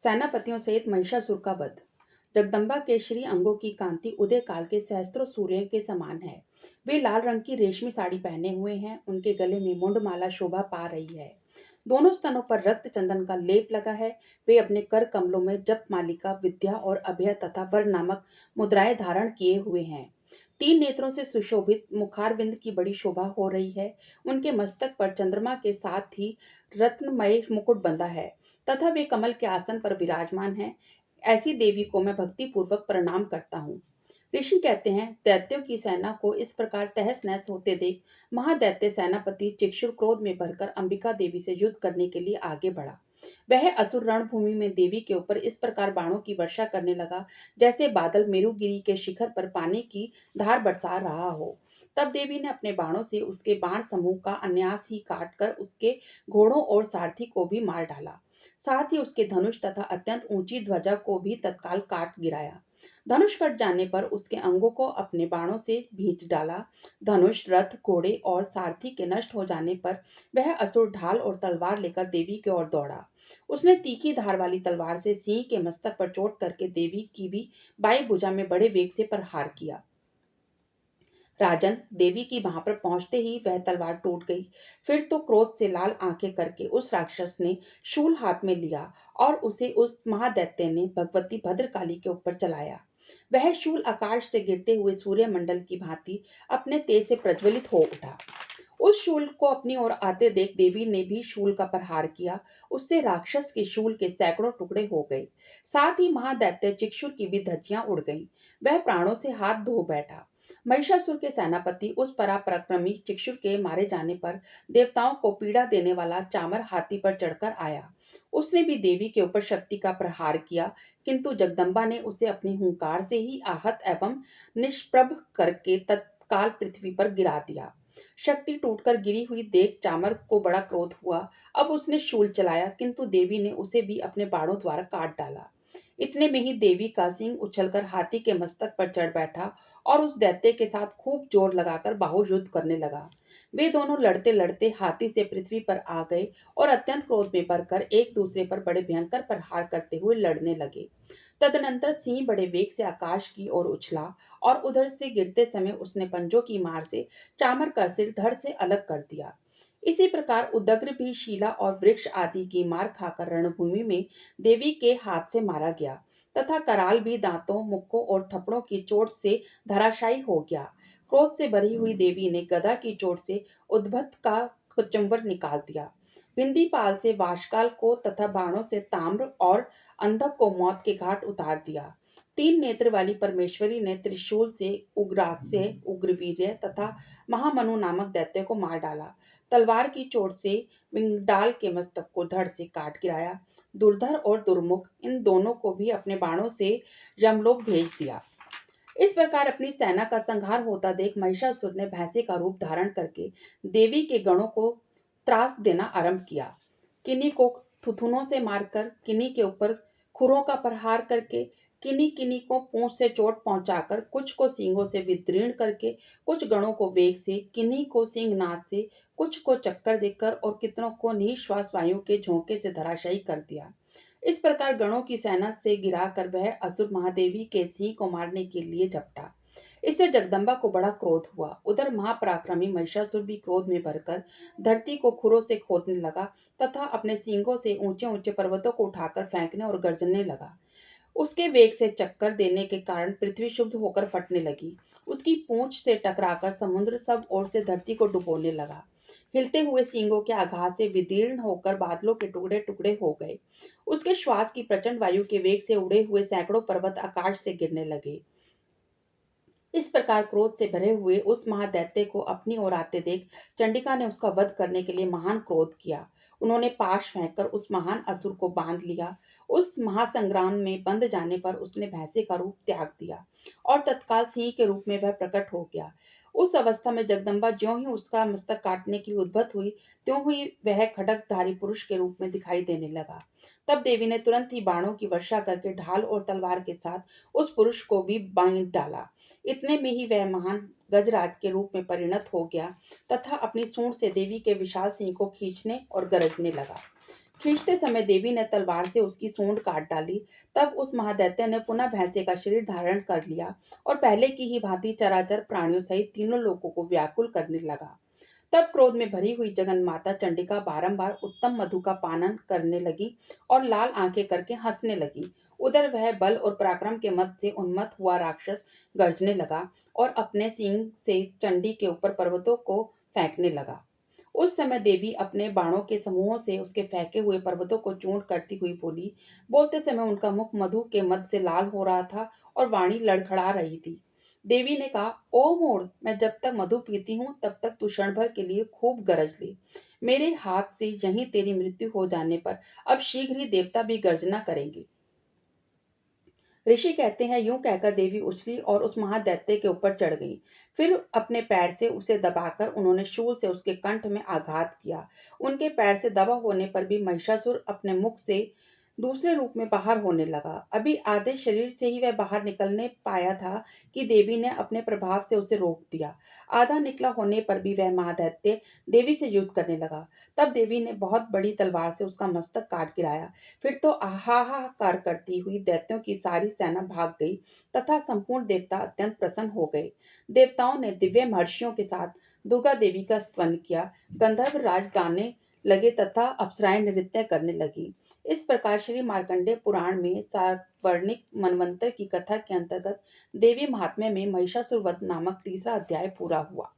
सेनापतियों सहित महिषासुर का वध। जगदम्बा के श्री अंगों की कांति उदय काल के सहस्त्रों सूर्य के समान है। वे लाल रंग की रेशमी साड़ी पहने हुए हैं। उनके गले में मुंडमाला शोभा पा रही है। दोनों स्तनों पर रक्त चंदन का लेप लगा है। वे अपने कर कमलों में जप मालिका, विद्या और अभय तथा वर नामक मुद्राएं धारण किए हुए हैं। तीन नेत्रों से सुशोभित मुखारविंद की बड़ी शोभा हो रही है। उनके मस्तक पर चंद्रमा के साथ ही रत्नमय मुकुट बंधा है तथा वे कमल के आसन पर विराजमान हैं। ऐसी देवी को मैं भक्ति पूर्वक प्रणाम करता हूँ। ऋषि कहते हैं, दैत्यों की सेना को इस प्रकार तहस नहस होते देख महादैत्य सेनापति चिक्षुर क्रोध में भरकर अंबिका देवी से युद्ध करने के लिए आगे बढ़ा। वह असुर रणभूमि में देवी के ऊपर इस प्रकार बाणों की वर्षा करने लगा जैसे बादल मेरुगिरी के शिखर पर पानी की धार बरसा रहा हो। तब देवी ने अपने बाणों से उसके बाण समूह का अन्यास ही काटकर उसके घोड़ों और सारथी को भी मार डाला। साथ ही उसके धनुष तथा अत्यंत ऊंची ध्वजा को भी तत्काल काट गिराया। धनुष कट जाने पर उसके अंगों को अपने बाणों से भींच डाला। धनुष, रथ, घोड़े और सारथी के नष्ट हो जाने पर वह असुर ढाल और तलवार लेकर देवी की ओर दौड़ा। उसने तीखी धार वाली तलवार से सिंह के मस्तक पर चोट करके देवी की भी बाई भुजा में बड़े वेग से प्रहार किया। राजन, देवी की वहां पर पहुंचते ही वह तलवार टूट गई। फिर तो क्रोध से लाल आंखें करके उस राक्षस ने शूल हाथ में लिया और उसे उस महादैत्य ने भगवती भद्रकाली के ऊपर चलाया। वह शूल आकाश से गिरते हुए सूर्यमंडल की भांति अपने तेज से प्रज्वलित हो उठा। उस शूल को अपनी ओर आते देख देवी ने भी शूल का प्रहार किया। उससे राक्षस के शूल के सैकड़ों टुकड़े हो गए। साथ ही महादैत्य चिक्षुर की भी धज्जियां उड़ गईं। वह प्राणों से हाथ धो बैठा। महिषासुर के सेनापति उस पराक्रमी चिक्षुर के मारे जाने पर देवताओं को पीड़ा देने वाला चामर हाथी पर चढ़कर आया। उसने भी देवी के ऊपर शक्ति का प्रहार किया, किंतु जगदम्बा ने उसे अपनी हुंकार से ही आहत एवं निष्प्रभ करके तत्काल पृथ्वी पर गिरा दिया। शक्ति टूटकर गिरी हुई देख चामर को बड़ा क्रोध हुआ। अब उसने शूल चलाया, किंतु देवी ने उसे भी अपने बाणों द्वारा काट डाला। इतने में ही देवी का सिंह उछलकर हाथी के मस्तक पर चढ़ बैठा और उस दैत्य के साथ खूब जोर लगाकर बाहुयुद्ध करने लगा। वे दोनों लड़ते लड़ते हाथी से पृथ्वी पर आ गए और अत्यंत क्रोध में भरकर एक दूसरे पर बड़े भयंकर प्रहार करते हुए लड़ने लगे। तदनंतर सिंह बड़े वेग से आकाश की ओर उछला और उधर से गिरते समय उसने पंजों की मार से चामर का सिर धड़ से अलग कर दिया। इसी प्रकार उदग्र भी शीला और वृक्ष आदि की मार खाकर रणभूमि में देवी के हाथ से मारा गया तथा कराल भी दांतों, मुक्कों और थप्पड़ों की चोट से धराशायी हो गया। क्रोध से भरी हुई देवी ने गदा की चोट से उद्भट का कुचंबर निकाल दिया। बिंदीपाल से वाशकाल को तथा बाणों से ताम्र और अंधक को मौत के घाट उतार दिया। तीन नेत्र वाली परमेश्वरी ने त्रिशूल से उग्रास्य, उग्रवीर्य तथा महामनु नामक दैत्य को मार डाला। तलवार की चोट से विंगडाल के मस्तक को धड़ से काट गिराया। दुर्धर और दुर्मुख इन दोनों को भी अपने बाणों से यमलोक भेज दिया। इस प्रकार अपनी सेना का संहार होता देख महिषासुर ने भैंसे का रूप धारण करके देवी के गणों को त्रास देना आरंभ किया। किन्हीं को थुथुनों से मारकर, किन्हीं के ऊपर खुरों का प्रहार करके, किन्हीं किन्हीं को पूंछ से चोट पहुंचाकर, कुछ को सींगों से विदीर्ण करके, कुछ गणों को वेग से, किन्हीं को सिंहनाद से, कुछ को चक्कर देकर और कितनों को निश्वास वायु के झोंके से धराशायी कर दिया। इस प्रकार गणों की सेना से गिराकर वह असुर महादेवी के सिंह को मारने के लिए झपटा। इससे जगदम्बा को बड़ा क्रोध हुआ। उधर महापराक्रमी महिषासुर भी क्रोध में भरकर धरती को खुरों से खोदने लगा तथा अपने सींगों से ऊंचे ऊंचे पर्वतों को उठाकर फेंकने और गर्जने लगा। उसके वेग से चक्कर देने के कारण पृथ्वी शुद्ध होकर फटने लगी। उसकी पूंछ से टकराकर समुद्र सब ओर से धरती को डुबोने लगा। हिलते हुए सींगों के आघात से विदीर्ण होकर बादलों के टुकड़े टुकड़े हो गए। उसके श्वास की प्रचंड वायु के वेग से उड़े हुए सैकड़ों पर्वत आकाश से गिरने लगे। इस प्रकार क्रोध से भरे हुए उस महादैत्य को अपनी ओर आते देख चंडिका ने उसका वध करने के लिए महान क्रोध किया। उन्होंने पाश फेंककर उस महान असुर को बांध लिया। उस महासंग्राम में बंध जाने पर उसने भैंसे का रूप त्याग दिया और तत्काल सिंह के रूप में वह प्रकट हो गया। उस अवस्था में जगदम्बा ज्यों ही उसका मस्तक काटने की उद्भत हुई, त्यों ही वह खड्गधारी पुरुष के रूप में दिखाई देने लगा। तब देवी ने तुरंत ही बाणों की वर्षा करके ढाल और तलवार के साथ उस पुरुष को भी बांध डाला। इतने में ही वह महान गजराज के रूप में परिणत हो गया तथा अपनी सूंड से देवी के विशाल सिंह को खींचने और गरजने लगा। खींचते समय देवी ने तलवार से उसकी सूंड काट डाली। तब उस महादैत्य ने पुनः भैंसे का शरीर धारण कर लिया और पहले की ही भांति चराचर प्राणियों सहित तीनों लोगों को व्याकुल करने लगा। तब क्रोध में भरी हुई जगन माता चंडिका बारंबार उत्तम मधु का पानन करने लगी और लाल आंखें करके हंसने लगी। उधर वह बल और पराक्रम के मद से उन्मत्त हुआ राक्षस गर्जने लगा और अपने सींग से चंडी के ऊपर पर्वतों को फेंकने लगा। उस समय देवी अपने बाणों के समूहों से उसके फेंके हुए पर्वतों को चूर्ण करती हुई बोली। बोलते समय उनका मुख मधु के मद से लाल हो रहा था और वाणी लड़खड़ा रही थी। देवी ने कहा, ओ मोर, मैं जब तक मधु पीती हूँ तब तक तू क्षण भर के लिए खूब गरज ले। मेरे हाथ से यहीं तेरी मृत्यु हो जाने पर अब शीघ्र ही देवता भी गर्जना करेंगे। ऋषि कहते हैं, यूं कहकर देवी उछली और उस महादैत्य के ऊपर चढ़ गई। फिर अपने पैर से उसे दबाकर उन्होंने शूल से उसके कंठ में आघात किया। उनके पैर से दबा होने पर भी महिषासुर अपने मुख से दूसरे रूप में बाहर होने लगा। अभी आधे शरीर से ही वह बाहर निकलने पाया था कि देवी ने अपने प्रभाव से उसे रोक दिया। आधा निकला होने पर भी वह महादैत्य देवी से युद्ध करने लगा। तब देवी ने बहुत बड़ी तलवार से उसका मस्तक काट गिराया। फिर तो हाहाकार करती हुई दैत्यों की सारी सेना भाग गई तथा संपूर्ण देवता अत्यंत प्रसन्न हो गए। देवताओं ने दिव्य महर्षियों के साथ दुर्गा देवी का स्तवन किया। गंधर्व राज गाने लगे तथा अप्सराएं नृत्य करने लगी। इस प्रकार श्री मार्कंडेय पुराण में सावर्णिक मनवंतर की कथा के अंतर्गत देवी महात्म्य में महिषासुर वध नामक तीसरा अध्याय पूरा हुआ।